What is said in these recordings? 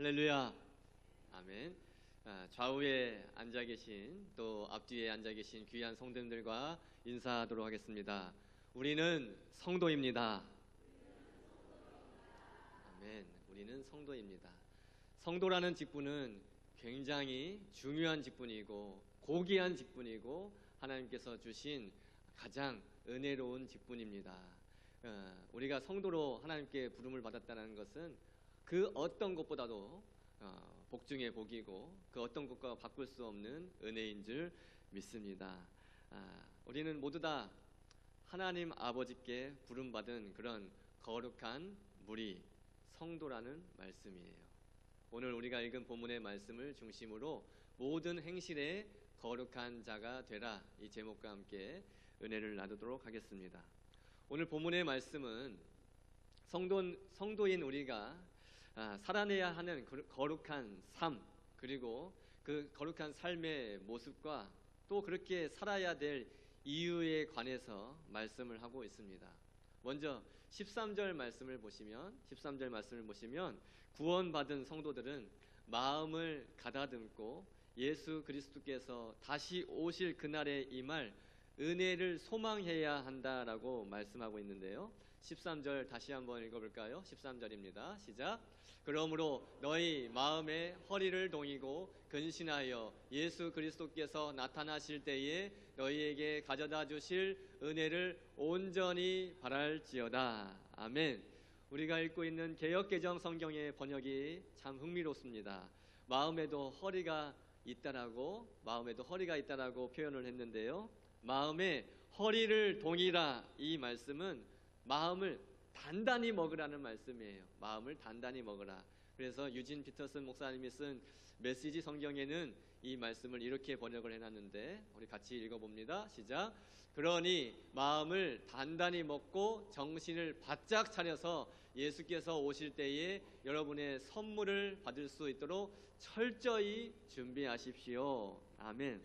할렐루야. 아멘. 좌우에 앉아 계신 또 앞뒤에 앉아 계신 귀한 성도님들과 인사하도록 하겠습니다. 우리는 성도입니다. 아멘. 우리는 성도입니다. 성도라는 직분은 굉장히 중요한 직분이고 고귀한 직분이고 하나님께서 주신 가장 은혜로운 직분입니다. 우리가 성도로 하나님께 부름을 받았다는 것은 그 어떤 것보다도 복 중의 복이고 그 어떤 것과 바꿀 수 없는 은혜인 줄 믿습니다. 우리는 모두 다 하나님 아버지께 부름받은 그런 거룩한 무리 성도라는 말씀이에요. 오늘 우리가 읽은 본문의 말씀을 중심으로 모든 행실에 거룩한 자가 되라, 이 제목과 함께 은혜를 나누도록 하겠습니다. 오늘 본문의 말씀은 성도인 우리가 살아내야 하는 거룩한 삶, 그리고 그 거룩한 삶의 모습과 또 그렇게 살아야 될 이유에 관해서 말씀을 하고 있습니다. 먼저 13절 말씀을 보시면 구원받은 성도들은 마음을 가다듬고 예수 그리스도께서 다시 오실 그날에 임할 은혜를 소망해야 한다라고 말씀하고 있는데요. 13절 다시 한번 읽어볼까요? 13절입니다. 시작. 그러므로 너희 마음의 허리를 동이고 근신하여 예수 그리스도께서 나타나실 때에 너희에게 가져다 주실 은혜를 온전히 바랄지어다. 아멘. 우리가 읽고 있는 개역개정 성경의 번역이 참 흥미롭습니다. 마음에도 허리가 있다라고 표현을 했는데요. 마음에 허리를 동이라, 이 말씀은 마음을 단단히 먹으라는 말씀이에요. 마음을 단단히 먹으라. 그래서 유진 피터슨 목사님이 쓴 메시지 성경에는 이 말씀을 이렇게 번역을 해놨는데 우리 같이 읽어봅니다. 시작. 그러니 마음을 단단히 먹고 정신을 바짝 차려서 예수께서 오실 때에 여러분의 선물을 받을 수 있도록 철저히 준비하십시오. 아멘.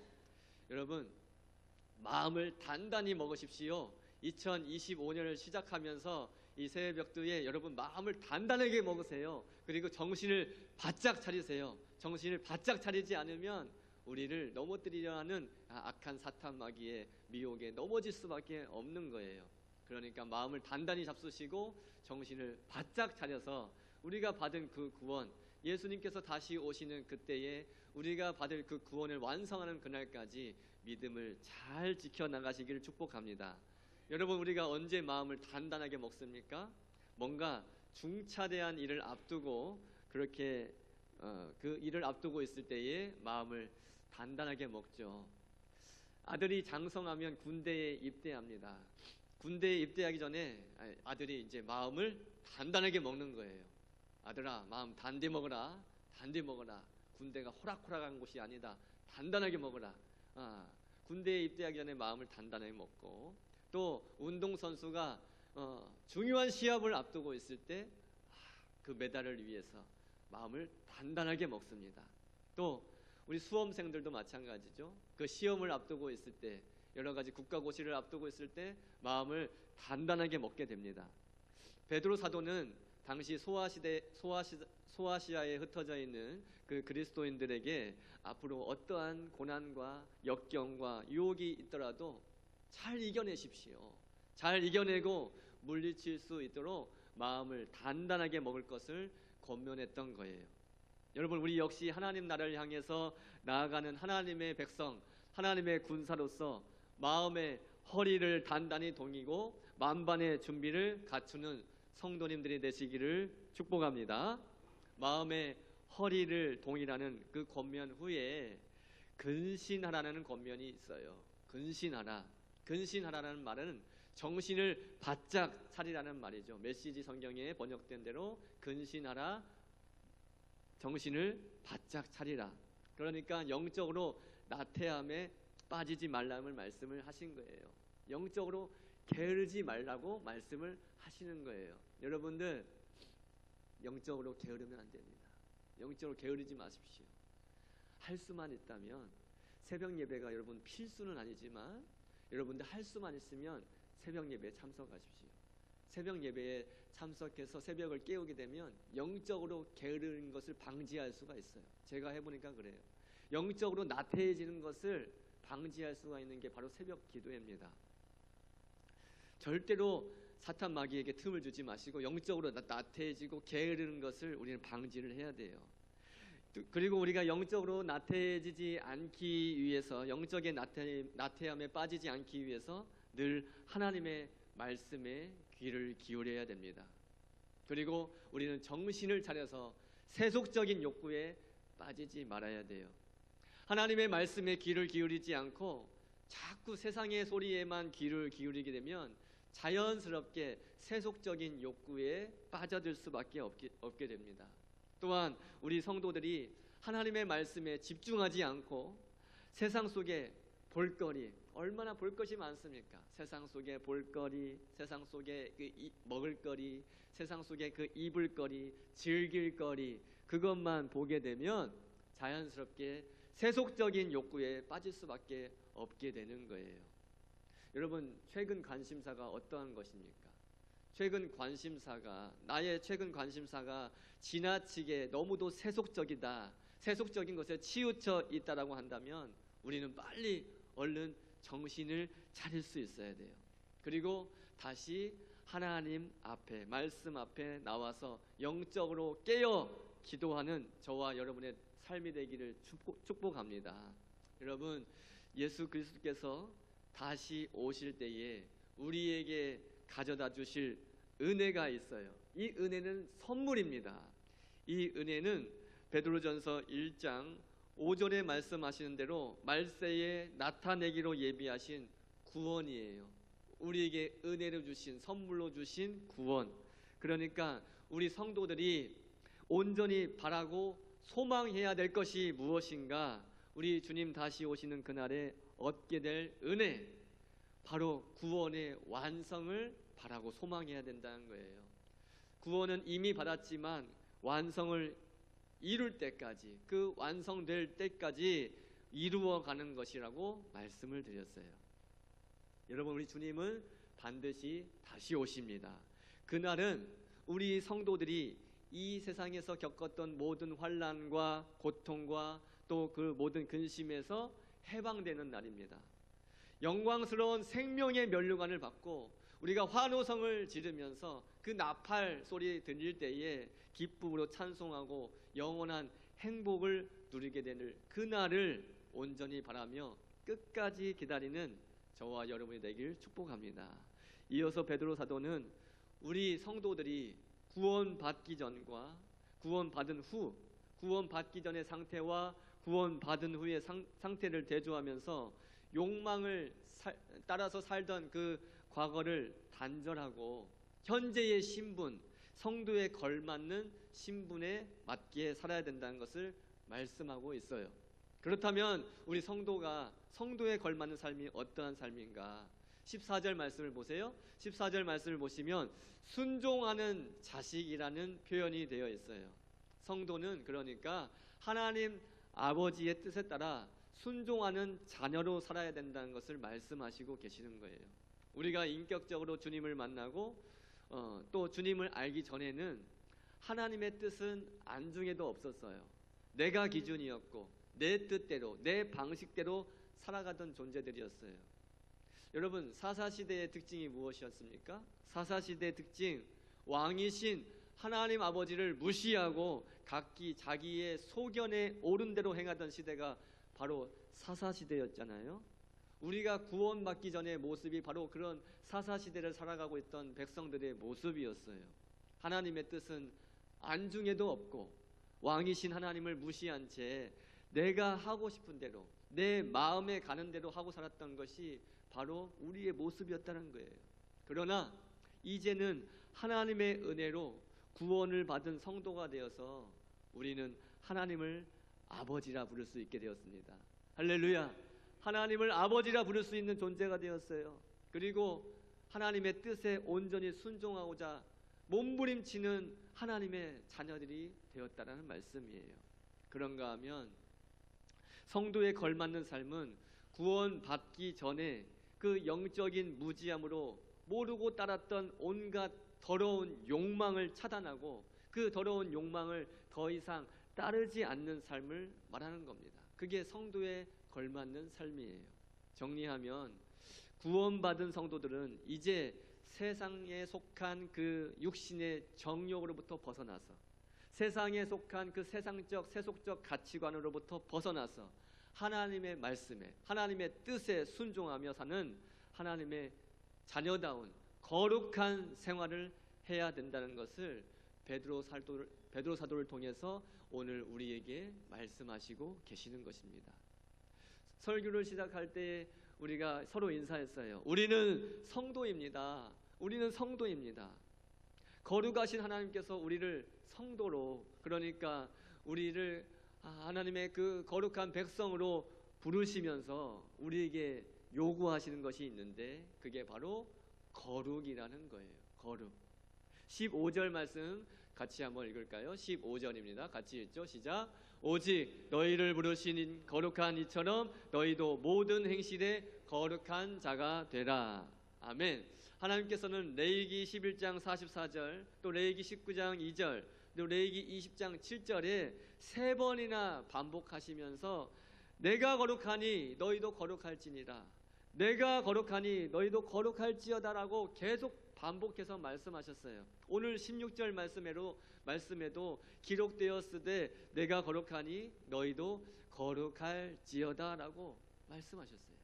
여러분, 마음을 단단히 먹으십시오. 2025년을 시작하면서 이 새벽도에 여러분 마음을 단단하게 먹으세요. 그리고 정신을 바짝 차리세요. 정신을 바짝 차리지 않으면 우리를 넘어뜨리려 하는 악한 사탄 마귀의 미혹에 넘어질 수밖에 없는 거예요. 그러니까 마음을 단단히 잡수시고 정신을 바짝 차려서 우리가 받은 그 구원, 예수님께서 다시 오시는 그때에 우리가 받을 그 구원을 완성하는 그날까지 믿음을 잘 지켜나가시기를 축복합니다. 여러분, 우리가 언제 마음을 단단하게 먹습니까? 뭔가 중차대한 일을 앞두고 그렇게 그 일을 앞두고 있을 때에 마음을 단단하게 먹죠. 아들이 장성하면 군대에 입대합니다. 군대에 입대하기 전에 아들이 이제 마음을 단단하게 먹는 거예요. 아들아, 마음 단디 먹어라. 단디 먹어라. 군대가 호락호락한 곳이 아니다. 단단하게 먹어라. 군대에 입대하기 전에 마음을 단단하게 먹고, 또 운동선수가 중요한 시합을 앞두고 있을 때 그 메달을 위해서 마음을 단단하게 먹습니다. 또 우리 수험생들도 마찬가지죠. 그 시험을 앞두고 있을 때, 여러 가지 국가고시를 앞두고 있을 때 마음을 단단하게 먹게 됩니다. 베드로 사도는 당시 소아시아에 흩어져 있는 그 그리스도인들에게 앞으로 어떠한 고난과 역경과 유혹이 있더라도 잘 이겨내십시오. 잘 이겨내고 물리칠 수 있도록 마음을 단단하게 먹을 것을 권면했던 거예요. 여러분, 우리 역시 하나님 나라를 향해서 나아가는 하나님의 백성, 하나님의 군사로서 마음의 허리를 단단히 동이고 만반의 준비를 갖추는 성도님들이 되시기를 축복합니다. 마음의 허리를 동이라는 그 권면 후에 근신하라는 권면이 있어요. 근신하라는 말은 정신을 바짝 차리라는 말이죠. 메시지 성경에 번역된 대로 근신하라, 정신을 바짝 차리라. 그러니까 영적으로 나태함에 빠지지 말라는 말씀을 하신 거예요. 영적으로 게으르지 말라고 말씀을 하시는 거예요. 여러분들, 영적으로 게으르면 안 됩니다. 영적으로 게으르지 마십시오. 할 수만 있다면, 새벽 예배가 여러분 필수는 아니지만 여러분들 할 수만 있으면 새벽 예배에 참석하십시오. 새벽 예배에 참석해서 새벽을 깨우게 되면 영적으로 게으르는 것을 방지할 수가 있어요. 제가 해보니까 그래요. 영적으로 나태해지는 것을 방지할 수가 있는 게 바로 새벽 기도입니다. 절대로 사탄 마귀에게 틈을 주지 마시고 영적으로 나태해지고 게으르는 것을 우리는 방지를 해야 돼요. 그리고 우리가 영적으로 나태해지지 않기 위해서, 영적인 나태함에 빠지지 않기 위해서 늘 하나님의 말씀에 귀를 기울여야 됩니다. 그리고 우리는 정신을 차려서 세속적인 욕구에 빠지지 말아야 돼요. 하나님의 말씀에 귀를 기울이지 않고 자꾸 세상의 소리에만 귀를 기울이게 되면 자연스럽게 세속적인 욕구에 빠져들 수밖에 없게 됩니다. 또한 우리 성도들이 하나님의 말씀에 집중하지 않고 세상 속에 볼거리, 얼마나 볼 것이 많습니까? 세상 속에 볼거리, 세상 속에 그 먹을거리, 세상 속에 그 입을거리, 즐길거리, 그것만 보게 되면 자연스럽게 세속적인 욕구에 빠질 수밖에 없게 되는 거예요. 여러분, 최근 관심사가 어떠한 것입니까? 나의 최근 관심사가 지나치게 너무도 세속적이다, 세속적인 것에 치우쳐 있다라고 한다면 우리는 빨리 얼른 정신을 차릴 수 있어야 돼요. 그리고 다시 하나님 앞에, 말씀 앞에 나와서 영적으로 깨어 기도하는 저와 여러분의 삶이 되기를 축복합니다. 여러분, 예수 그리스도께서 다시 오실 때에 우리에게 가져다 주실 은혜가 있어요. 이 은혜는 선물입니다. 이 은혜는 베드로전서 1장 5절에 말씀하시는 대로 말세에 나타내기로 예비하신 구원이에요. 우리에게 은혜로 주신, 선물로 주신 구원. 그러니까 우리 성도들이 온전히 바라고 소망해야 될 것이 무엇인가? 우리 주님 다시 오시는 그날에 얻게 될 은혜, 바로 구원의 완성을 바라고 소망해야 된다는 거예요. 구원은 이미 받았지만 완성을 이룰 때까지, 그 완성될 때까지 이루어가는 것이라고 말씀을 드렸어요. 여러분, 우리 주님은 반드시 다시 오십니다. 그날은 우리 성도들이 이 세상에서 겪었던 모든 환난과 고통과 또 그 모든 근심에서 해방되는 날입니다. 영광스러운 생명의 면류관을 받고 우리가 환호성을 지르면서 그 나팔 소리 들릴 때에 기쁨으로 찬송하고 영원한 행복을 누리게 되는 그날을 온전히 바라며 끝까지 기다리는 저와 여러분이 되길 축복합니다. 이어서 베드로 사도는 우리 성도들이 구원받기 전과 구원받은 후, 구원받기 전의 상태와 구원받은 후의 상태를 대조하면서 욕망을 따라서 살던 그 과거를 단절하고 현재의 신분, 성도에 걸맞는 신분에 맞게 살아야 된다는 것을 말씀하고 있어요. 그렇다면 우리 성도가 성도에 걸맞는 삶이 어떠한 삶인가? 14절 말씀을 보세요. 14절 말씀을 보시면 순종하는 자식이라는 표현이 되어 있어요. 성도는 그러니까 하나님 아버지의 뜻에 따라 순종하는 자녀로 살아야 된다는 것을 말씀하시고 계시는 거예요. 우리가 인격적으로 주님을 만나고 또 주님을 알기 전에는 하나님의 뜻은 안중에도 없었어요. 내가 기준이었고 내 뜻대로, 내 방식대로 살아가던 존재들이었어요. 여러분, 사사시대의 특징이 무엇이었습니까? 사사시대의 특징, 왕이신 하나님 아버지를 무시하고 각기 자기의 소견에 옳은 대로 행하던 시대가 바로 사사시대였잖아요. 우리가 구원받기 전의 모습이 바로 그런 사사시대를 살아가고 있던 백성들의 모습이었어요. 하나님의 뜻은 안중에도 없고 왕이신 하나님을 무시한 채 내가 하고 싶은 대로, 내 마음에 가는 대로 하고 살았던 것이 바로 우리의 모습이었다는 거예요. 그러나 이제는 하나님의 은혜로 구원을 받은 성도가 되어서 우리는 하나님을 아버지라 부를 수 있게 되었습니다. 할렐루야. 하나님을 아버지라 부를 수 있는 존재가 되었어요. 그리고 하나님의 뜻에 온전히 순종하고자 몸부림치는 하나님의 자녀들이 되었다는 말씀이에요. 그런가 하면 성도에 걸맞는 삶은 구원받기 전에 그 영적인 무지함으로 모르고 따랐던 온갖 더러운 욕망을 차단하고 그 더러운 욕망을 더 이상 따르지 않는 삶을 말하는 겁니다. 그게 성도에 걸맞는 삶이에요. 정리하면 구원받은 성도들은 이제 세상에 속한 그 육신의 정욕으로부터 벗어나서 세상에 속한 그 세상적 세속적 가치관으로부터 벗어나서 하나님의 말씀에 하나님의 뜻에 순종하며 사는 하나님의 자녀다운 거룩한 생활을 해야 된다는 것을 베드로 사도를 통해서 오늘 우리에게 말씀하시고 계시는 것입니다. 설교를 시작할 때 우리가 서로 인사했어요. 우리는 성도입니다. 우리는 성도입니다. 거룩하신 하나님께서 우리를 성도로, 그러니까 우리를 하나님의 그 거룩한 백성으로 부르시면서 우리에게 요구하시는 것이 있는데 그게 바로 거룩이라는 거예요. 거룩. 15절 말씀 같이 한번 읽을까요? 15절입니다. 같이 읽죠. 시작. 오직 너희를 부르신 거룩한 이처럼 너희도 모든 행실에 거룩한 자가 되라. 아멘. 하나님께서는 레위기 11장 44절, 또 레위기 19장 2절, 또 레위기 20장 7절에 3번이나 반복하시면서 내가 거룩하니 너희도 거룩할지니라, 내가 거룩하니 너희도 거룩할지어다라고 계속 반복해서 말씀하셨어요. 오늘 16절 말씀에도 기록되었으되 내가 거룩하니 너희도 거룩할지어다라고 말씀하셨어요.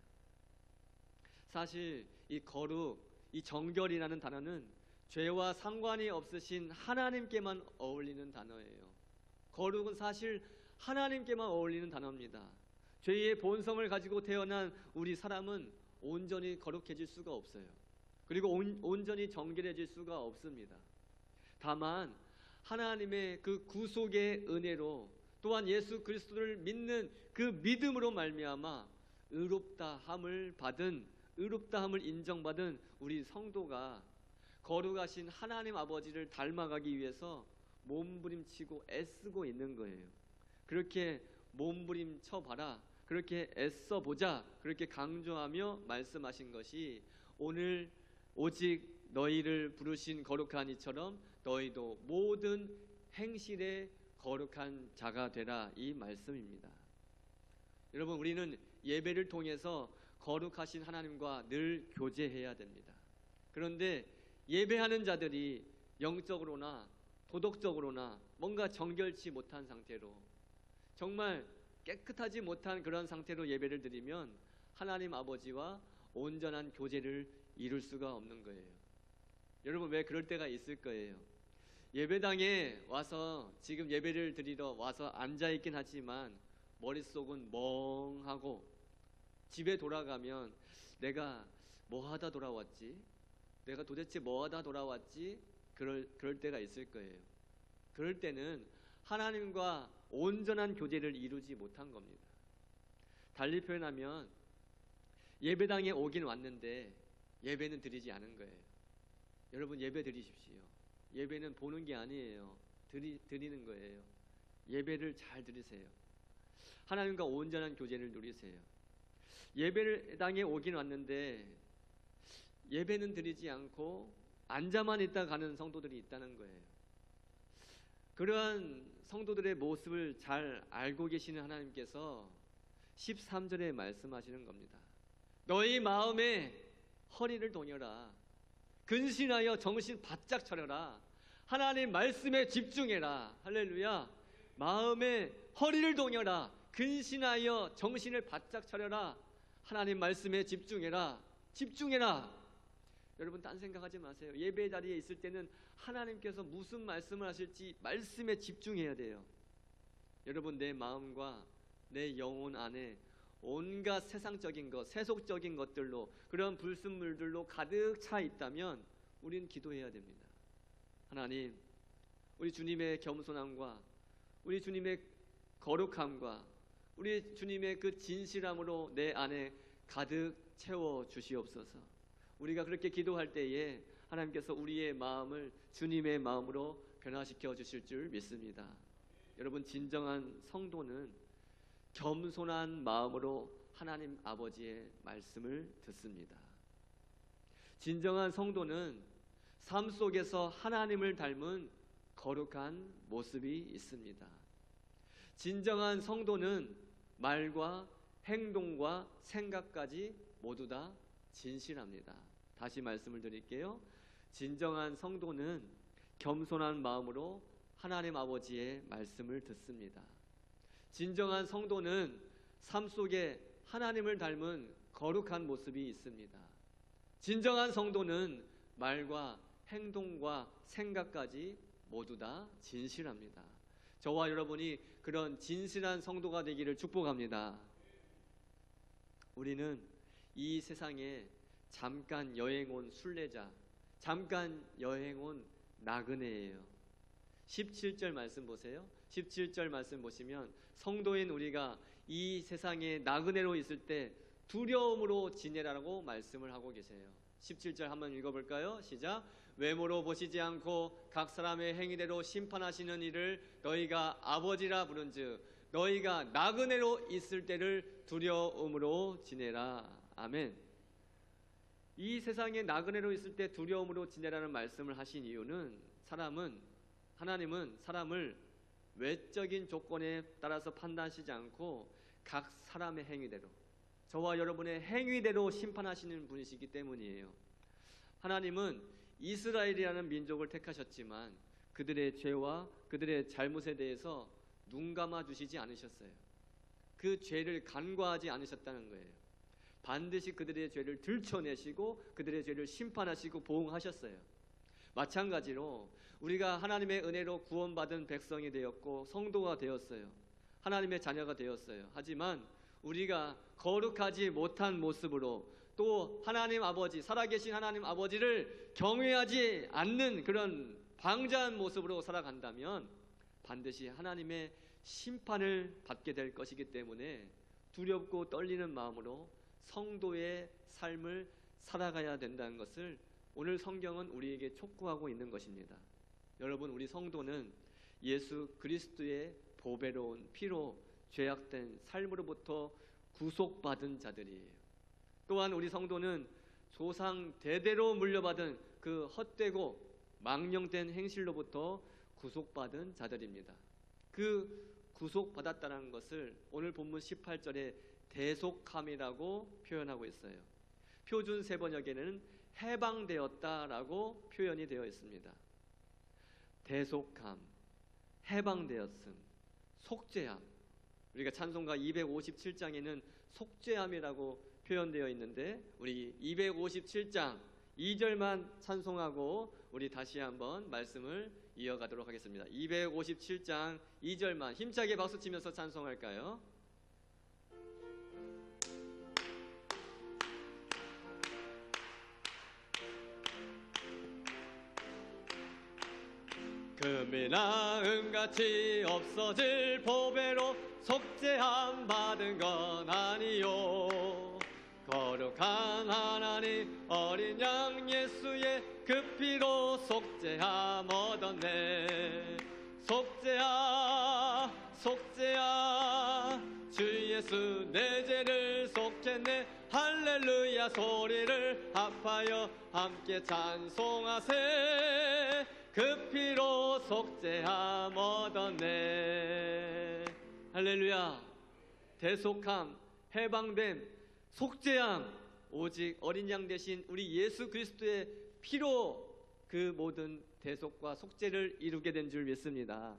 사실 이 거룩, 이 정결이라는 단어는 죄와 상관이 없으신 하나님께만 어울리는 단어예요. 거룩은 사실 하나님께만 어울리는 단어입니다. 죄의 본성을 가지고 태어난 우리 사람은 온전히 거룩해질 수가 없어요. 그리고 온전히 정결해질 수가 없습니다. 다만 하나님의 그 구속의 은혜로 또한 예수 그리스도를 믿는 그 믿음으로 말미암아 의롭다함을 인정받은 우리 성도가 거룩하신 하나님 아버지를 닮아가기 위해서 몸부림치고 애쓰고 있는 거예요. 그렇게 몸부림쳐봐라, 그렇게 애써보자, 그렇게 강조하며 말씀하신 것이 오늘 오직 너희를 부르신 거룩한 이처럼 너희도 모든 행실에 거룩한 자가 되라, 이 말씀입니다. 여러분, 우리는 예배를 통해서 거룩하신 하나님과 늘 교제해야 됩니다. 그런데 예배하는 자들이 영적으로나 도덕적으로나 뭔가 정결치 못한 상태로, 정말 깨끗하지 못한 그런 상태로 예배를 드리면 하나님 아버지와 온전한 교제를 이룰 수가 없는 거예요. 여러분, 왜 그럴 때가 있을 거예요. 예배당에 와서 지금 예배를 드리러 와서 앉아있긴 하지만 머릿속은 멍하고 집에 돌아가면 내가 뭐 하다 돌아왔지? 내가 도대체 뭐 하다 돌아왔지? 그럴 때가 있을 거예요. 그럴 때는 하나님과 온전한 교제를 이루지 못한 겁니다. 달리 표현하면 예배당에 오긴 왔는데 예배는 드리지 않은 거예요. 여러분, 예배 드리십시오. 예배는 보는 게 아니에요. 드리는 거예요. 예배를 잘 드리세요. 하나님과 온전한 교제를 누리세요. 예배당에 오긴 왔는데 예배는 드리지 않고 앉아만 있다 가는 성도들이 있다는 거예요. 그러한 성도들의 모습을 잘 알고 계시는 하나님께서 13절에 말씀하시는 겁니다. 너희 마음에 허리를 동여라. 근신하여 정신 바짝 차려라. 하나님 말씀에 집중해라. 할렐루야. 마음에 허리를 동여라. 근신하여 정신을 바짝 차려라. 하나님 말씀에 집중해라. 집중해라. 여러분, 딴 생각하지 마세요. 예배 자리에 있을 때는 하나님께서 무슨 말씀을 하실지 말씀에 집중해야 돼요. 여러분, 내 마음과 내 영혼 안에 온갖 세상적인 것, 세속적인 것들로, 그런 불순물들로 가득 차 있다면 우리는 기도해야 됩니다. 하나님, 우리 주님의 겸손함과 우리 주님의 거룩함과 우리 주님의 그 진실함으로 내 안에 가득 채워 주시옵소서. 우리가 그렇게 기도할 때에 하나님께서 우리의 마음을 주님의 마음으로 변화시켜 주실 줄 믿습니다. 여러분, 진정한 성도는 겸손한 마음으로 하나님 아버지의 말씀을 듣습니다. 진정한 성도는 삶 속에서 하나님을 닮은 거룩한 모습이 있습니다. 진정한 성도는 말과 행동과 생각까지 모두 다 진실합니다. 다시 말씀을 드릴게요. 진정한 성도는 겸손한 마음으로 하나님 아버지의 말씀을 듣습니다. 진정한 성도는 삶 속에 하나님을 닮은 거룩한 모습이 있습니다. 진정한 성도는 말과 행동과 생각까지 모두 다 진실합니다. 저와 여러분이 그런 진실한 성도가 되기를 축복합니다. 우리는 이 세상에 잠깐 여행 온 순례자, 잠깐 여행 온 나그네예요. 17절 말씀 보세요. 17절 말씀 보시면 성도인 우리가 이 세상에 나그네로 있을 때 두려움으로 지내라고 말씀을 하고 계세요. 17절 한번 읽어볼까요? 시작. 외모로 보시지 않고 각 사람의 행위대로 심판하시는 이를 너희가 아버지라 부른즉 너희가 나그네로 있을 때를 두려움으로 지내라. 아멘. 이 세상에 나그네로 있을 때 두려움으로 지내라는 말씀을 하신 이유는 하나님은 사람을 외적인 조건에 따라서 판단하시지 않고 각 사람의 행위대로, 저와 여러분의 행위대로 심판하시는 분이시기 때문이에요. 하나님은 이스라엘이라는 민족을 택하셨지만 그들의 죄와 그들의 잘못에 대해서 눈 감아 주시지 않으셨어요. 그 죄를 간과하지 않으셨다는 거예요. 반드시 그들의 죄를 들춰내시고 그들의 죄를 심판하시고 보응하셨어요. 마찬가지로 우리가 하나님의 은혜로 구원받은 백성이 되었고 성도가 되었어요. 하나님의 자녀가 되었어요. 하지만 우리가 거룩하지 못한 모습으로 또 하나님 아버지, 살아계신 하나님 아버지를 경외하지 않는 그런 방자한 모습으로 살아간다면 반드시 하나님의 심판을 받게 될 것이기 때문에 두렵고 떨리는 마음으로 성도의 삶을 살아가야 된다는 것을 오늘 성경은 우리에게 촉구하고 있는 것입니다. 여러분, 우리 성도는 예수 그리스도의 보배로운 피로 죄악된 삶으로부터 구속받은 자들이에요. 또한 우리 성도는 조상 대대로 물려받은 그 헛되고 망령된 행실로부터 구속받은 자들입니다. 그 구속받았다는 것을 오늘 본문 18절에 대속함이라고 표현하고 있어요. 표준 세번역에는 해방되었다라고 표현이 되어 있습니다. 대속함, 해방되었음, 속죄함. 우리가 찬송가 257장에는 속죄함이라고 표현되어 있는데 우리 257장 2절만 찬송하고 우리 다시 한번 말씀을 이어가도록 하겠습니다. 257장 2절만 힘차게 박수치면서 찬송할까요? 금이나 은같이 없어질 보배로 속죄함 받은 건 아니요. 거룩한 하나님 어린 양 예수의 그 피로 속죄함 얻었네. 속죄야 속죄야 주 예수 내 죄를 속했네. 할렐루야 소리를 합하여 함께 찬송하세. 그 피로 속죄함 얻었네. 할렐루야. 대속함, 해방됨, 속죄함, 오직 어린 양 대신 우리 예수 그리스도의 피로 그 모든 대속과 속죄를 이루게 된 줄 믿습니다.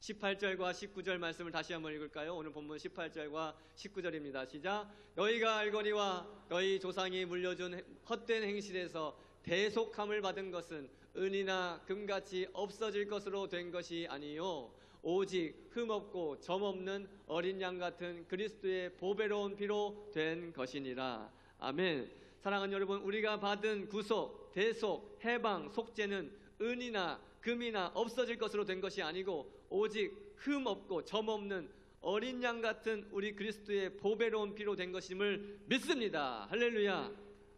18절과 19절 말씀을 다시 한번 읽을까요? 오늘 본문 18절과 19절입니다. 시작. 너희가 알거니와 너희 조상이 물려준 헛된 행실에서 대속함을 받은 것은 은이나 금같이 없어질 것으로 된 것이 아니요 오직 흠없고 점없는 어린 양 같은 그리스도의 보배로운 피로 된 것이니라. 아멘. 사랑하는 여러분, 우리가 받은 구속, 대속, 해방, 속죄는 은이나 금이나 없어질 것으로 된 것이 아니고 오직 흠없고 점없는 어린 양 같은 우리 그리스도의 보배로운 피로 된 것임을 믿습니다. 할렐루야.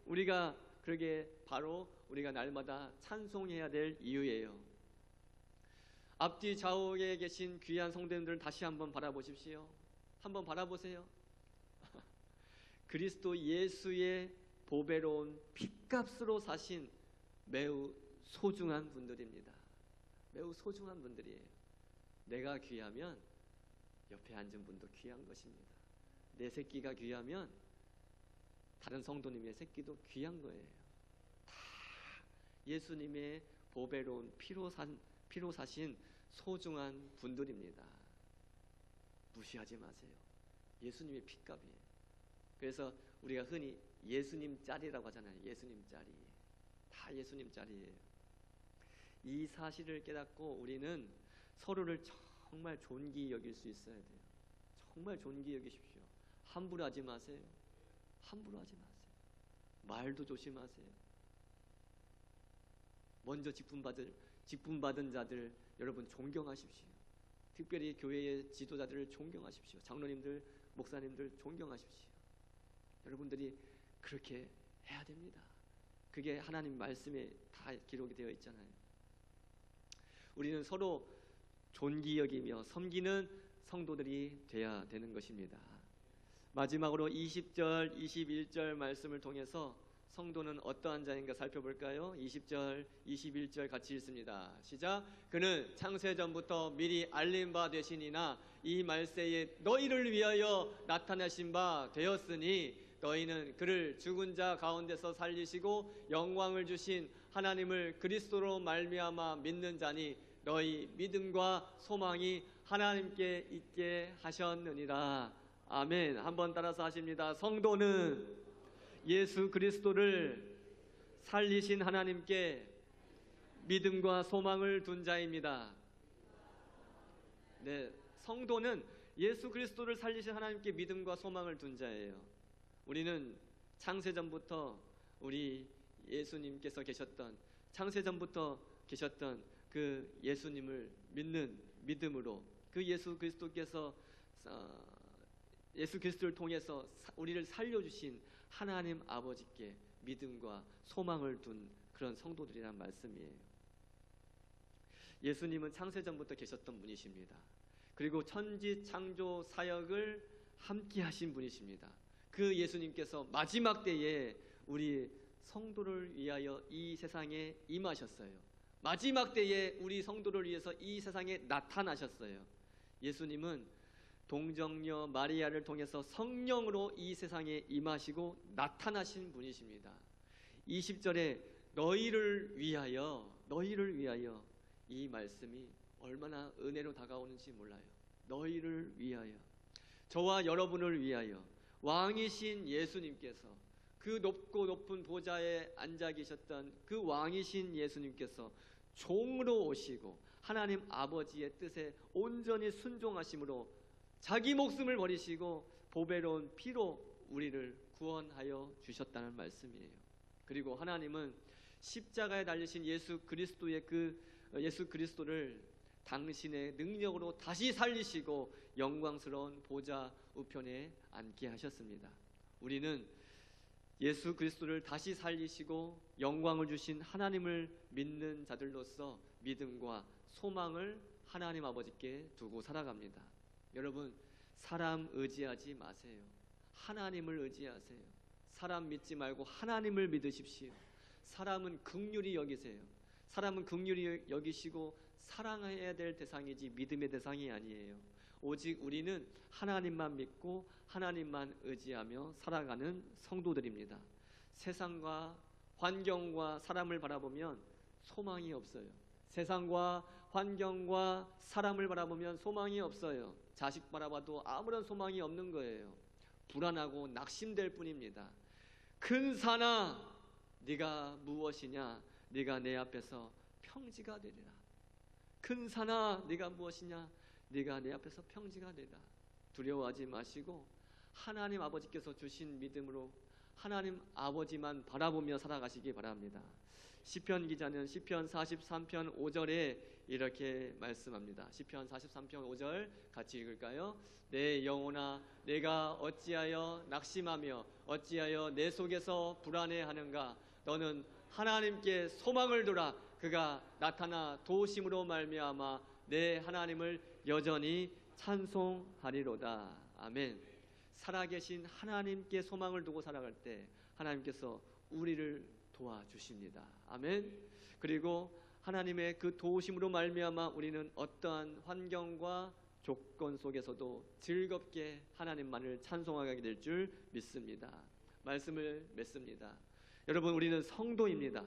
우리가 그러게 바로 우리가 날마다 찬송해야 될 이유예요. 앞뒤 좌우에 계신 귀한 성도님들을 다시 한번 바라보십시오. 한번 바라보세요. 그리스도 예수의 보배로운 핏값으로 사신 매우 소중한 분들입니다. 매우 소중한 분들이에요. 내가 귀하면 옆에 앉은 분도 귀한 것입니다. 내 새끼가 귀하면 다른 성도님의 새끼도 귀한 거예요. 다 예수님의 보배로운 피로 사신 소중한 분들입니다. 무시하지 마세요. 예수님의 핏값이에요. 그래서 우리가 흔히 예수님 짤이라고 하잖아요. 예수님 짤이. 다 예수님 짤이에요. 이 사실을 깨닫고 우리는 서로를 정말 존귀히 여길 수 있어야 돼요. 정말 존귀히 여기십시오. 함부로 하지 마세요. 함부로 하지 마세요. 말도 조심하세요. 먼저 직분받은 자들 여러분 존경하십시오. 특별히 교회의 지도자들을 존경하십시오. 장로님들, 목사님들 존경하십시오. 여러분들이 그렇게 해야 됩니다. 그게 하나님 말씀에 다 기록이 되어 있잖아요. 우리는 서로 존귀 여기며 섬기는 성도들이 되어야 되는 것입니다. 마지막으로 20절, 21절 말씀을 통해서 성도는 어떠한 자인가 살펴볼까요? 20절, 21절 같이 읽습니다. 시작. 그는 창세전부터 미리 알린 바 되시니나 이 말세에 너희를 위하여 나타나신 바 되었으니 너희는 그를 죽은 자 가운데서 살리시고 영광을 주신 하나님을 그리스도로 말미암아 믿는 자니 너희 믿음과 소망이 하나님께 있게 하셨느니라. 아멘. 한번 따라서 하십니다. 성도는 예수 그리스도를 살리신 하나님께 믿음과 소망을 둔 자입니다. 네, 성도는 예수 그리스도를 살리신 하나님께 믿음과 소망을 둔 자예요. 우리는 창세전부터 우리 예수님께서 계셨던 창세전부터 계셨던 그 예수님을 믿는 믿음으로 그 예수 그리스도께서 예수 그리스도를 통해서 우리를 살려주신 하나님 아버지께 믿음과 소망을 둔 그런 성도들이란 말씀이에요. 예수님은 창세전부터 계셨던 분이십니다. 그리고 천지 창조 사역을 함께 하신 분이십니다. 그 예수님께서 마지막 때에 우리 성도를 위하여 이 세상에 임하셨어요. 마지막 때에 우리 성도를 위해서 이 세상에 나타나셨어요. 예수님은 동정녀 마리아를 통해서 성령으로 이 세상에 임하시고 나타나신 분이십니다. 20절에 너희를 위하여 이 말씀이 얼마나 은혜로 다가오는지 몰라요. 너희를 위하여, 저와 여러분을 위하여 왕이신 예수님께서 그 높고 높은 보좌에 앉아 계셨던 그 왕이신 예수님께서 종으로 오시고 하나님 아버지의 뜻에 온전히 순종하심으로 자기 목숨을 버리시고 보배로운 피로 우리를 구원하여 주셨다는 말씀이에요. 그리고 하나님은 십자가에 달리신 예수 그리스도를 당신의 능력으로 다시 살리시고 영광스러운 보좌 우편에 앉게 하셨습니다. 우리는 예수 그리스도를 다시 살리시고 영광을 주신 하나님을 믿는 자들로서 믿음과 소망을 하나님 아버지께 두고 살아갑니다. 여러분, 사람 의지하지 마세요. 하나님을 의지하세요. 사람 믿지 말고 하나님을 믿으십시오. 사람은 긍휼히 여기세요. 사람은 긍휼히 여기시고 사랑해야 될 대상이지 믿음의 대상이 아니에요. 오직 우리는 하나님만 믿고 하나님만 의지하며 살아가는 성도들입니다. 세상과 환경과 사람을 바라보면 소망이 없어요. 세상과 환경과 사람을 바라보면 소망이 없어요. 자식 바라봐도 아무런 소망이 없는 거예요. 불안하고 낙심될 뿐입니다. 큰 산아, 네가 무엇이냐? 네가 내 앞에서 평지가 되리라. 큰 산아, 네가 무엇이냐? 네가 내 앞에서 평지가 되리라. 두려워하지 마시고 하나님 아버지께서 주신 믿음으로 하나님 아버지만 바라보며 살아가시기 바랍니다. 시편 기자는 시편 43편 5절에 이렇게 말씀합니다. 시편 43편 5절 같이 읽을까요? 내 영혼아, 내가 어찌하여 낙심하며 어찌하여 내 속에서 불안해하는가? 너는 하나님께 소망을 두라. 그가 나타나 도우심으로 말미암아 내 하나님을 여전히 찬송하리로다. 아멘. 살아계신 하나님께 소망을 두고 살아갈 때 하나님께서 우리를 도와주십니다. 아멘. 그리고 하나님의 그 도우심으로 말미암아 우리는 어떠한 환경과 조건 속에서도 즐겁게 하나님만을 찬송하게 될 줄 믿습니다. 말씀을 맺습니다. 여러분, 우리는 성도입니다.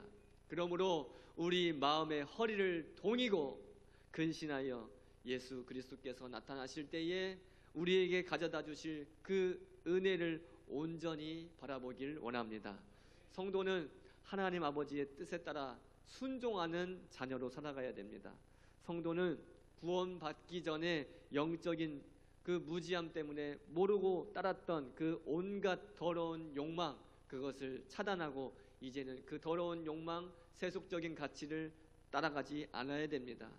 그러므로 우리 마음의 허리를 동이고 근신하여 예수 그리스도께서 나타나실 때에 우리에게 가져다 주실 그 은혜를 온전히 바라보길 원합니다. 성도는 하나님 아버지의 뜻에 따라 순종하는 자녀로 살아가야 됩니다. 성도는 구원받기 전에 영적인 그 무지함 때문에 모르고 따랐던 그 온갖 더러운 욕망, 그것을 차단하고 이제는 그 더러운 욕망, 세속적인 가치를 따라가지 않아야 됩니다.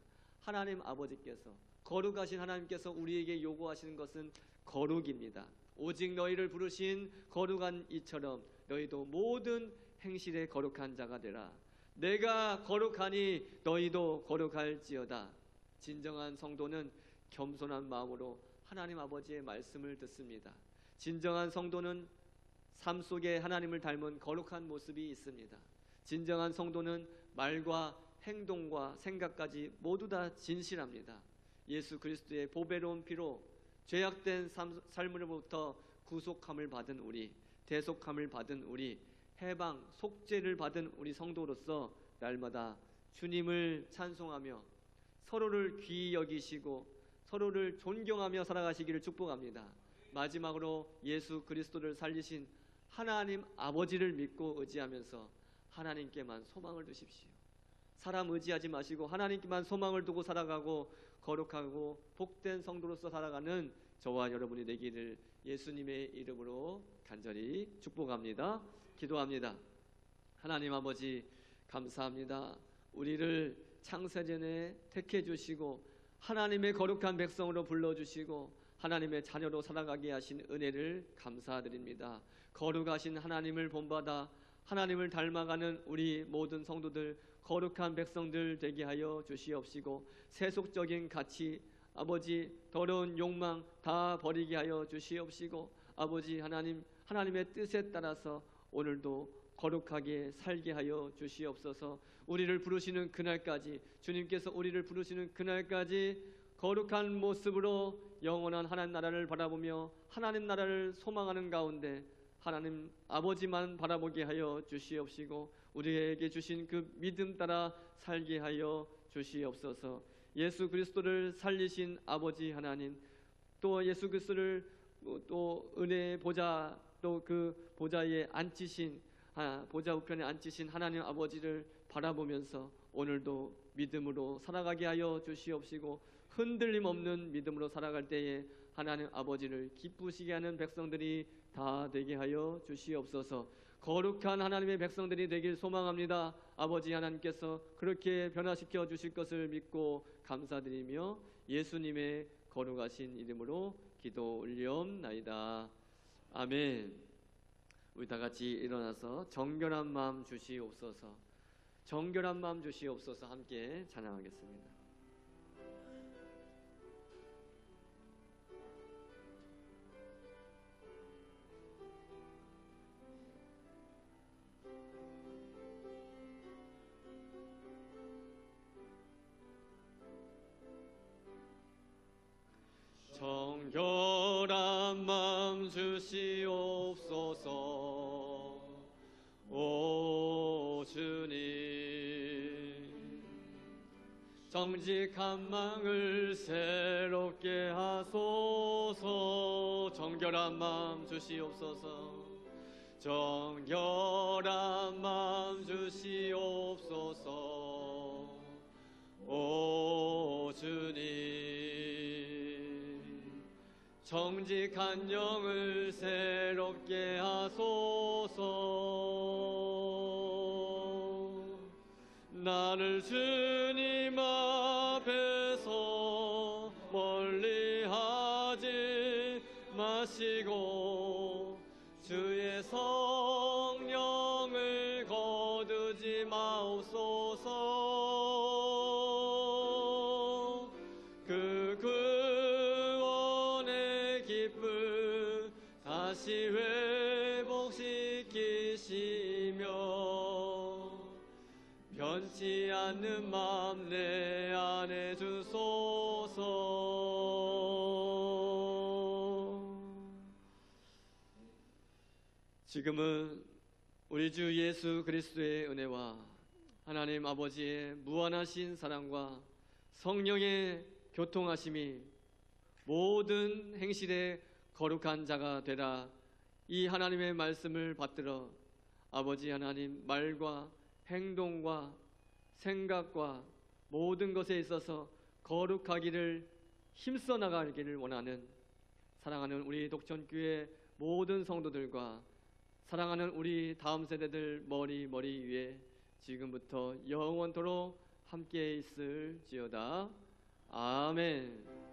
하나님 아버지께서, 거룩하신 하나님께서 우리에게 요구하시는 것은 거룩입니다. 오직 너희를 부르신 거룩한 이처럼 너희도 모든 행실에 거룩한 자가 되라. 내가 거룩하니 너희도 거룩할지어다. 진정한 성도는 겸손한 마음으로 하나님 아버지의 말씀을 듣습니다. 진정한 성도는 삶 속에 하나님을 닮은 거룩한 모습이 있습니다. 진정한 성도는 말과 행동과 생각까지 모두 다 진실합니다. 예수 그리스도의 보배로운 피로 죄악된 삶으로부터 구속함을 받은 우리, 대속함을 받은 우리, 해방, 속죄를 받은 우리 성도로서 날마다 주님을 찬송하며 서로를 귀히 여기시고 서로를 존경하며 살아가시기를 축복합니다. 마지막으로 예수 그리스도를 살리신 하나님 아버지를 믿고 의지하면서 하나님께만 소망을 두십시오. 사람 의지하지 마시고 하나님께만 소망을 두고 살아가고 거룩하고 복된 성도로서 살아가는 저와 여러분이 되기를 예수님의 이름으로 간절히 축복합니다. 기도합니다. 하나님 아버지, 감사합니다. 우리를 창세전에 택해 주시고 하나님의 거룩한 백성으로 불러주시고 하나님의 자녀로 살아가게 하신 은혜를 감사드립니다. 거룩하신 하나님을 본받아 하나님을 닮아가는 우리 모든 성도들, 거룩한 백성들 되게 하여 주시옵시고 세속적인 가치, 아버지 더러운 욕망 다 버리게 하여 주시옵시고 아버지 하나님의 뜻에 따라서 오늘도 거룩하게 살게 하여 주시옵소서. 우리를 부르시는 그날까지, 주님께서 우리를 부르시는 그날까지 거룩한 모습으로 영원한 하나님 나라를 바라보며 하나님 나라를 소망하는 가운데 하나님 아버지만 바라보게 하여 주시옵시고 우리에게 주신 그 믿음 따라 살게 하여 주시옵소서. 예수 그리스도를 살리신 아버지 하나님, 또 예수 그리스도를 또 은혜의 보좌, 또 그 보좌에 앉히신 보좌 우편에 앉히신 하나님 아버지를 바라보면서 오늘도 믿음으로 살아가게 하여 주시옵시고 흔들림 없는 믿음으로 살아갈 때에 하나님 아버지를 기쁘시게 하는 백성들이 다 되게 하여 주시옵소서. 거룩한 하나님의 백성들이 되길 소망합니다. 아버지 하나님께서 그렇게 변화시켜 주실 것을 믿고 감사드리며 예수님의 거룩하신 이름으로 기도 올리옵나이다. 아멘. 우리 다 같이 일어나서 정결한 마음 주시옵소서, 정결한 마음 주시옵소서 함께 찬양하겠습니다. 정결한 마음 주시옵소서. 오 주님, 정직한 마음을 새롭게 하소서. 정결한 마음 주시옵소서. 정결한 마음 주시옵소서. 오 주님, 정직한 영을 새롭게 하소서. 나를 주님 앞에서 멀리하지 마시고 주의 성령을 거두지 마옵소서. 그 구원의 기쁨 다시 회복시키시 않는 마음 내 안에 주소서. 지금은 우리 주 예수 그리스도의 은혜와 하나님 아버지의 무한하신 사랑과 성령의 교통하심이 모든 행실에 거룩한 자가 되라, 이 하나님의 말씀을 받들어 아버지 하나님 말과 행동과 생각과 모든 것에 있어서 거룩하기를 힘써 나가기를 원하는 사랑하는 우리 독천교회 모든 성도들과 사랑하는 우리 다음 세대들 머리 위에 지금부터 영원토록 함께 있을지어다. 아멘.